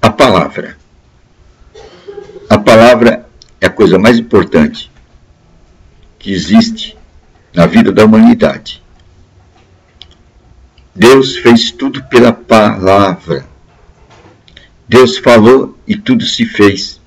A palavra. A palavra é a coisa mais importante que existe na vida da humanidade. Deus fez tudo pela palavra. Deus falou e tudo se fez.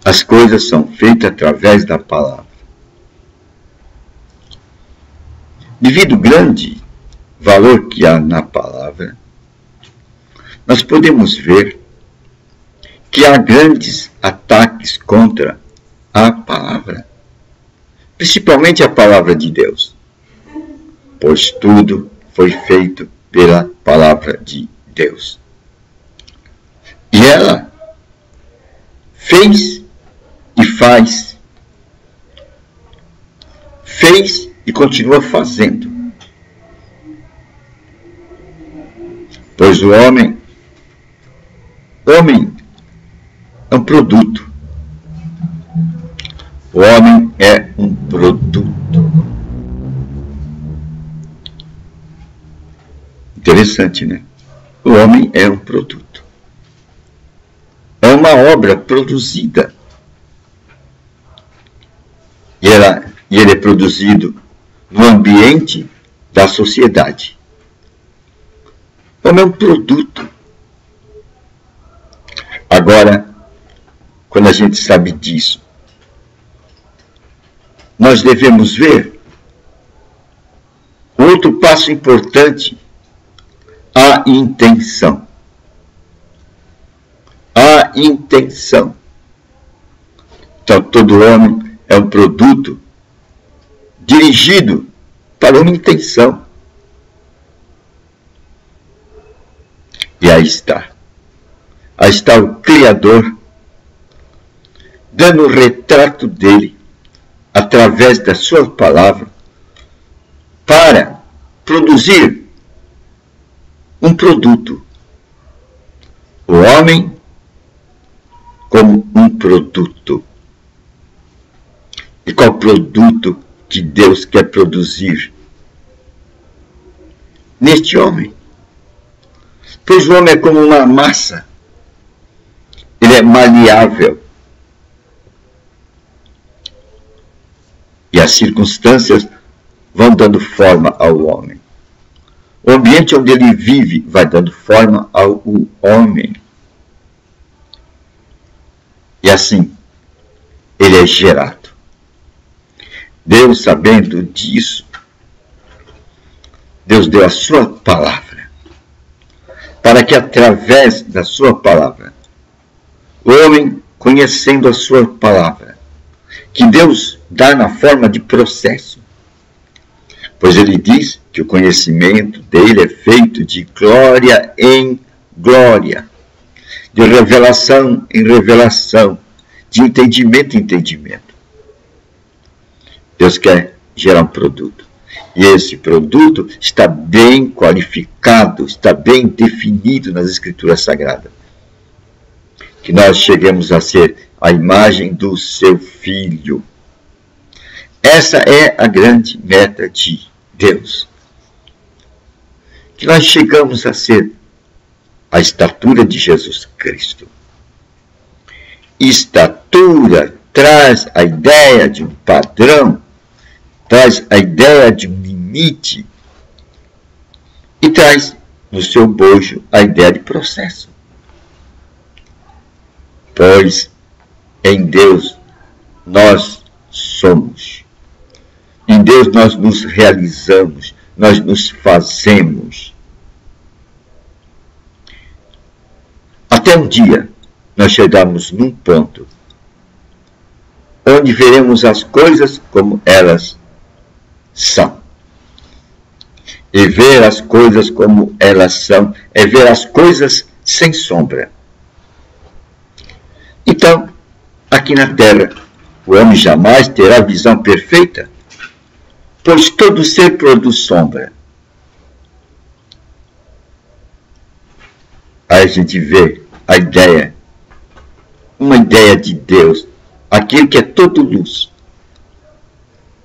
As coisas são feitas através da palavra. Devido ao grande valor que há na palavra, nós podemos ver que há grandes ataques contra a palavra, principalmente a palavra de Deus, pois tudo foi feito pela palavra de Deus. E ela fez e faz, fez e continua fazendo, pois o homem é um produto. O homem é um produto. Interessante, né? O homem é um produto. É uma obra produzida. E ele é produzido no ambiente da sociedade. O homem é um produto. Agora, quando a gente sabe disso, nós devemos ver outro passo importante, a intenção. A intenção. Então, todo homem é um produto dirigido para uma intenção. E aí está. Aí está o Criador, dando o retrato dele, através da sua palavra, para produzir um produto. O homem como um produto. E qual produto que Deus quer produzir neste homem? Pois o homem é como uma massa. Ele é maleável. E as circunstâncias vão dando forma ao homem. O ambiente onde ele vive vai dando forma ao homem. E assim, ele é gerado. Deus, sabendo disso, Deus deu a sua palavra, para que através da sua palavra, o homem, conhecendo a sua palavra, que Deus dá na forma de processo, pois ele diz que o conhecimento dele é feito de glória em glória, de revelação em revelação, de entendimento em entendimento. Deus quer gerar um produto. E esse produto está bem qualificado, está bem definido nas Escrituras Sagradas. Que nós cheguemos a ser a imagem do seu Filho. Essa é a grande meta de Deus. Que nós chegamos a ser a estatura de Jesus Cristo. Estatura traz a ideia de um padrão, traz a ideia de um limite e traz no seu bojo a ideia de processo. Pois em Deus nós somos. Em Deus nós nos realizamos, nós nos fazemos. Até um dia nós chegamos num ponto onde veremos as coisas como elas são. E ver as coisas como elas são é ver as coisas sem sombra. Então, aqui na Terra, o homem jamais terá visão perfeita, pois todo ser produz sombra. Aí a gente vê a ideia, uma ideia de Deus, aquele que é todo luz,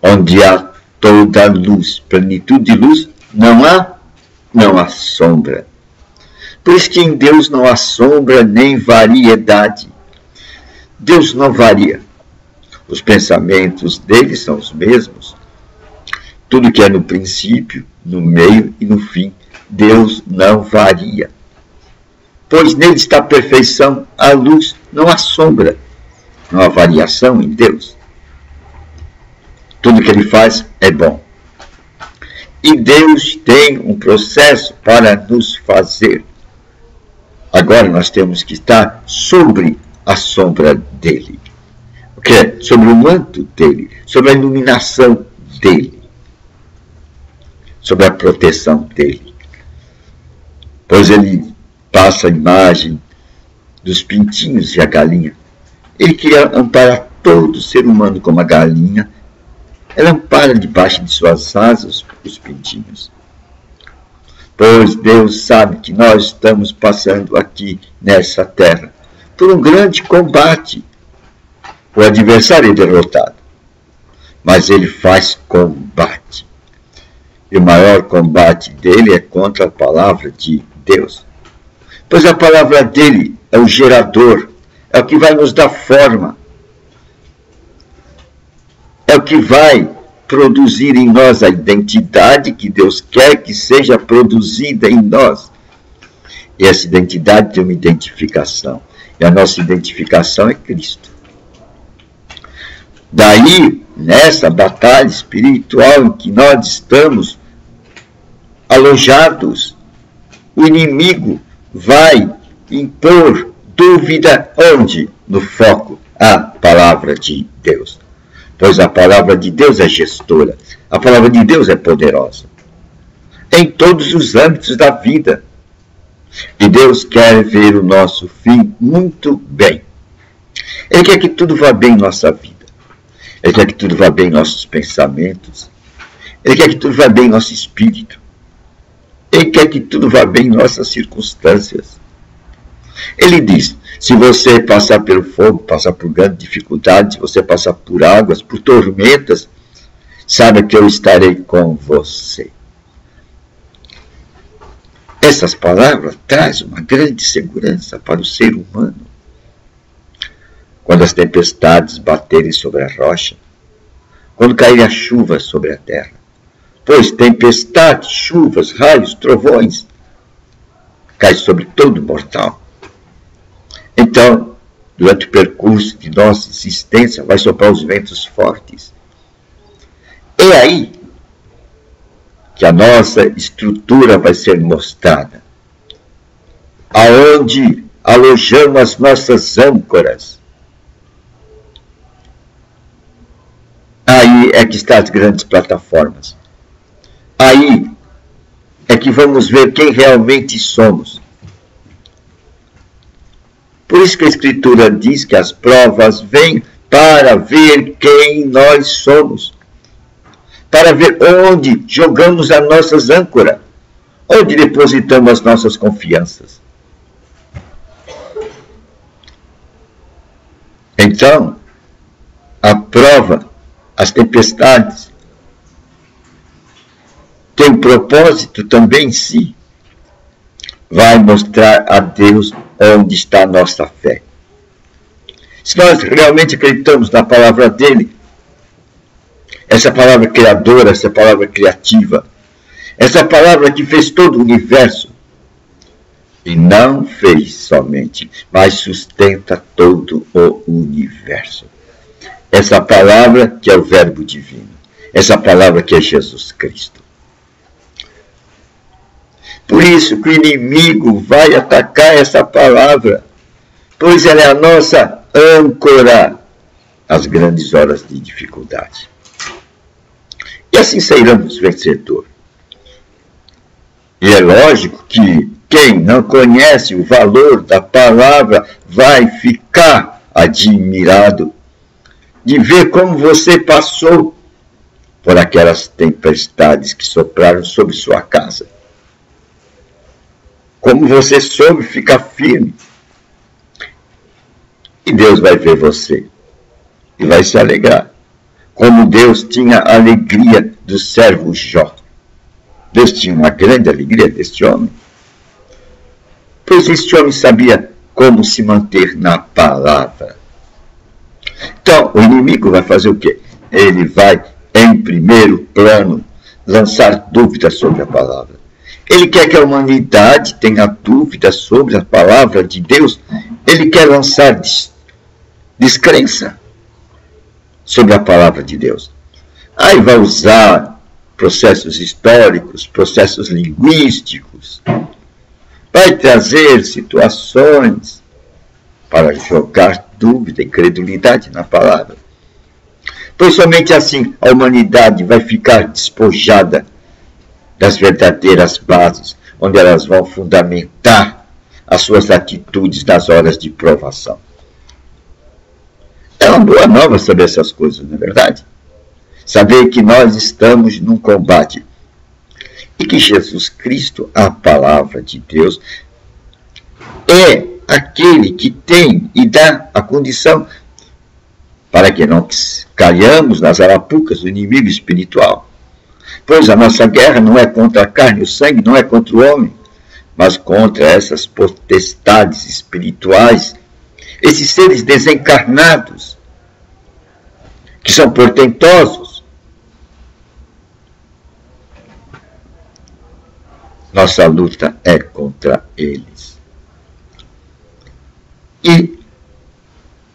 onde há toda luz, plenitude de luz, não há não há sombra. Por isso que em Deus não há sombra nem variedade. Deus não varia. Os pensamentos dele são os mesmos. Tudo que é no princípio, no meio e no fim, Deus não varia. Pois nele está a perfeição, a luz, não há sombra. Não há variação em Deus. Tudo que ele faz é bom. E Deus tem um processo para nos fazer. Agora nós temos que estar sobre a sombra dele. O que é? Sobre o manto dele, sobre a iluminação dele, sobre a proteção dele. Pois ele passa a imagem dos pintinhos e a galinha. Ele queria amparar todo ser humano como a galinha. Ela ampara debaixo de suas asas os pintinhos. Pois Deus sabe que nós estamos passando aqui nessa terra por um grande combate. O adversário é derrotado, mas ele faz combate. E o maior combate dele é contra a palavra de Deus. Pois a palavra dele é o gerador, é o que vai nos dar forma, é o que vai produzir em nós a identidade que Deus quer que seja produzida em nós. E essa identidade tem uma identificação. E a nossa identificação é Cristo. Daí, nessa batalha espiritual em que nós estamos alojados, o inimigo vai impor dúvida onde? No foco, a palavra de Deus. Pois a palavra de Deus é gestora, a palavra de Deus é poderosa, em todos os âmbitos da vida. E Deus quer ver o nosso fim muito bem. Ele quer que tudo vá bem em nossa vida. Ele quer que tudo vá bem em nossos pensamentos. Ele quer que tudo vá bem em nosso espírito. Ele quer que tudo vá bem em nossas circunstâncias. Ele diz, se você passar pelo fogo, passar por grandes dificuldades, se você passar por águas, por tormentas, saiba que eu estarei com você. Essas palavras trazem uma grande segurança para o ser humano. Quando as tempestades baterem sobre a rocha, quando cair a chuva sobre a terra, pois tempestades, chuvas, raios, trovões, cai sobre todo mortal. Então, durante o percurso de nossa existência, vai soprar os ventos fortes. É aí que a nossa estrutura vai ser mostrada, aonde alojamos as nossas âncoras. Aí é que estão as grandes plataformas. Aí é que vamos ver quem realmente somos. Por isso que a Escritura diz que as provas vêm para ver quem nós somos. Para ver onde jogamos as nossas âncoras. Onde depositamos as nossas confianças. Então, a prova, as tempestades, tem um propósito também em si. Vai mostrar a Deus onde está a nossa fé. Se nós realmente acreditamos na palavra dele, essa palavra criadora, essa palavra criativa, essa palavra que fez todo o universo, e não fez somente, mas sustenta todo o universo. Essa palavra que é o Verbo divino, essa palavra que é Jesus Cristo. Por isso que o inimigo vai atacar essa palavra, pois ela é a nossa âncora às grandes horas de dificuldade. E assim sairemos vencedor. E é lógico que quem não conhece o valor da palavra vai ficar admirado de ver como você passou por aquelas tempestades que sopraram sobre sua casa. Como você soube ficar firme. E Deus vai ver você e vai se alegrar. Como Deus tinha a alegria do servo Jó. Deus tinha uma grande alegria deste homem, pois este homem sabia como se manter na palavra. Então, o inimigo vai fazer o quê? Ele vai, em primeiro plano, lançar dúvidas sobre a palavra. Ele quer que a humanidade tenha dúvidas sobre a palavra de Deus. Ele quer lançar descrença sobre a palavra de Deus. Aí vai usar processos históricos, processos linguísticos, vai trazer situações para jogar dúvida e incredulidade na palavra. Pois somente assim a humanidade vai ficar despojada das verdadeiras bases, onde elas vão fundamentar as suas atitudes nas horas de provação. É uma boa nova saber essas coisas, não é verdade? Saber que nós estamos num combate e que Jesus Cristo, a palavra de Deus, é aquele que tem e dá a condição para que não caiamos nas arapucas do inimigo espiritual. Pois a nossa guerra não é contra a carne e o sangue, não é contra o homem, mas contra essas potestades espirituais, esses seres desencarnados, que são portentosos. Nossa luta é contra eles. E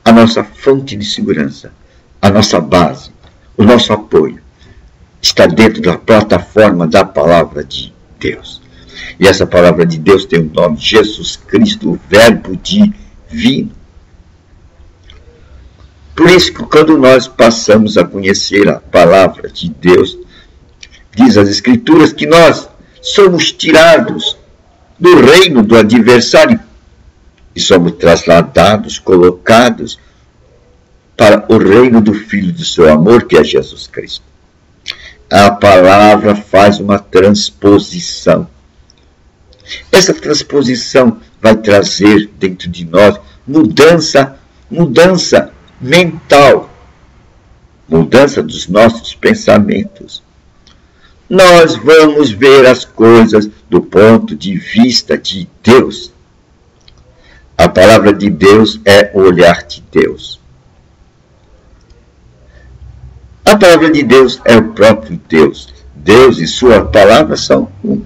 a nossa fonte de segurança, a nossa base, o nosso apoio, está dentro da plataforma da palavra de Deus. E essa palavra de Deus tem o nome Jesus Cristo, o Verbo divino. Por isso que quando nós passamos a conhecer a palavra de Deus, diz as Escrituras que nós somos tirados do reino do adversário e somos trasladados, colocados para o reino do Filho do seu amor, que é Jesus Cristo. A palavra faz uma transposição. Essa transposição vai trazer dentro de nós mudança mental, mudança dos nossos pensamentos. Nós vamos ver as coisas do ponto de vista de Deus. A palavra de Deus é o olhar de Deus. A palavra de Deus é o próprio Deus. Deus e sua palavra são um.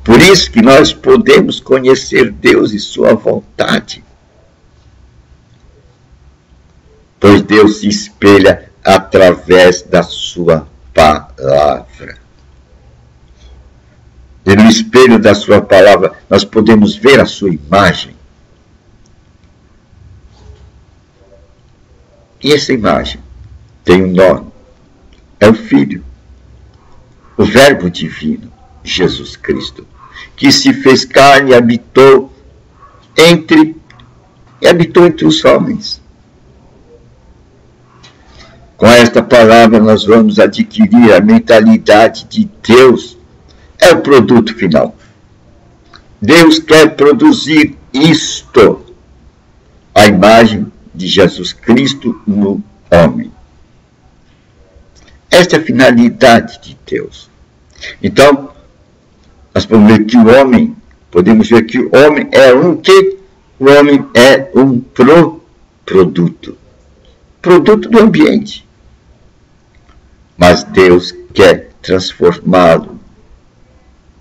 Por isso que nós podemos conhecer Deus e sua vontade. Pois Deus se espelha através da sua palavra. E no espelho da sua palavra, nós podemos ver a sua imagem. E essa imagem tem um nome. É o Filho, o Verbo divino, Jesus Cristo, que se fez carne e habitou entre os homens. Com esta palavra nós vamos adquirir a mentalidade de Deus. É o produto final. Deus quer produzir isto, a imagem de Jesus Cristo no homem. Esta é a finalidade de Deus. Então, nós podemos ver que o homem é um quê? O homem é um produto do ambiente. Mas Deus quer transformá-lo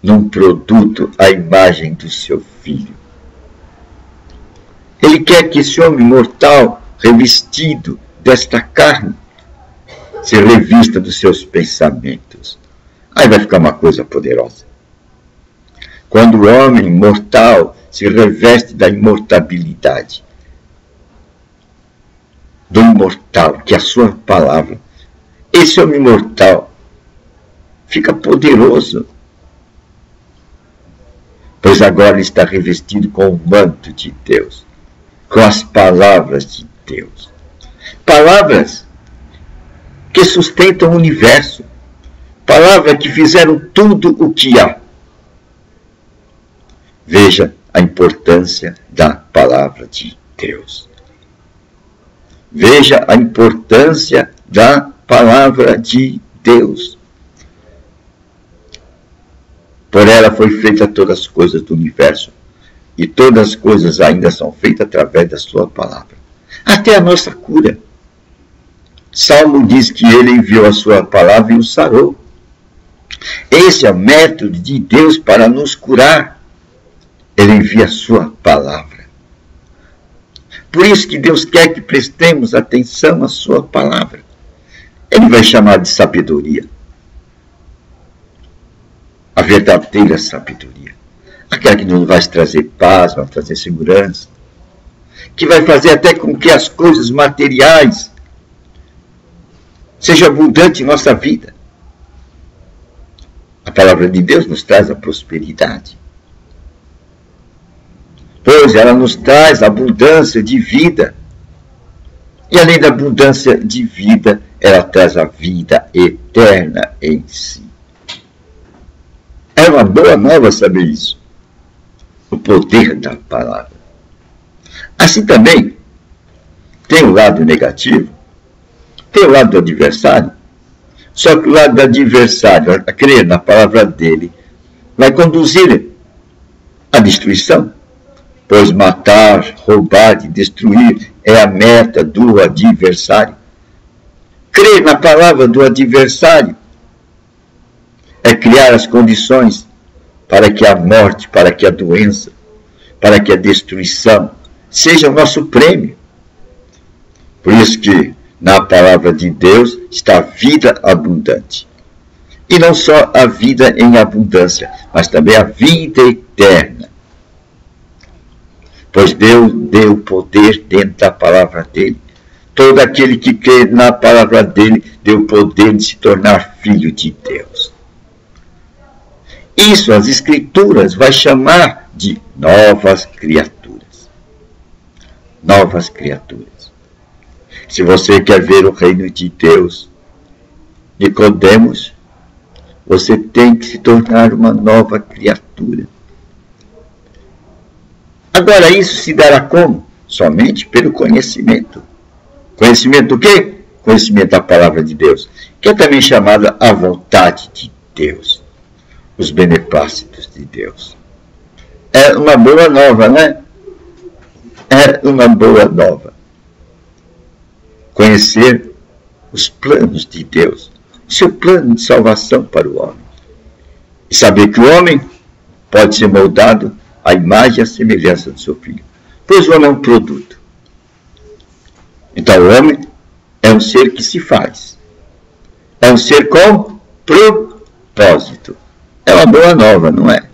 num produto à imagem do seu Filho. Ele quer que esse homem mortal, revestido desta carne, se revista dos seus pensamentos. Aí vai ficar uma coisa poderosa. Quando o homem mortal se reveste da imortabilidade, do imortal, que é a sua palavra, esse homem mortal fica poderoso, pois agora ele está revestido com o manto de Deus, com as palavras de Deus. Palavras que sustentam o universo, palavras que fizeram tudo o que há. Veja a importância da palavra de Deus. Veja a importância da palavra de Deus. Por ela foi feita todas as coisas do universo, e todas as coisas ainda são feitas através da sua palavra. Até a nossa cura. Salmo diz que ele enviou a sua palavra e o sarou. Esse é o método de Deus para nos curar. Ele envia a sua palavra. Por isso que Deus quer que prestemos atenção à sua palavra. Ele vai chamar de sabedoria. A verdadeira sabedoria. Aquela que nos vai trazer paz, vai trazer segurança. Que vai fazer até com que as coisas materiais sejam abundantes em nossa vida. A palavra de Deus nos traz a prosperidade. Pois ela nos traz abundância de vida. E além da abundância de vida, ela traz a vida eterna em si. É uma boa nova saber isso. O poder da palavra. Assim também, tem o lado negativo, tem o lado do adversário. Só que o lado do adversário, a crer na palavra dele, vai conduzir à destruição. Pois matar, roubar e destruir é a meta do adversário. Crer na palavra do adversário é criar as condições para que a morte, para que a doença, para que a destruição seja o nosso prêmio. Por isso que na palavra de Deus está a vida abundante. E não só a vida em abundância, mas também a vida eterna. Pois Deus deu poder dentro da palavra dele. Todo aquele que crê na palavra dele deu poder de se tornar filho de Deus. Isso as Escrituras vai chamar de novas criaturas. Novas criaturas. Se você quer ver o reino de Deus, Nicodemos, você tem que se tornar uma nova criatura. Agora, isso se dará como? Somente pelo conhecimento. Conhecimento do quê? Conhecimento da palavra de Deus, que é também chamada a vontade de Deus, os beneplácitos de Deus. É uma boa nova, né? É uma boa nova. Conhecer os planos de Deus, o seu plano de salvação para o homem. E saber que o homem pode ser moldado à imagem e à semelhança do seu filho. Pois o homem é um produto. Então o homem é um ser que se faz. É um ser com propósito. É uma boa nova, não é?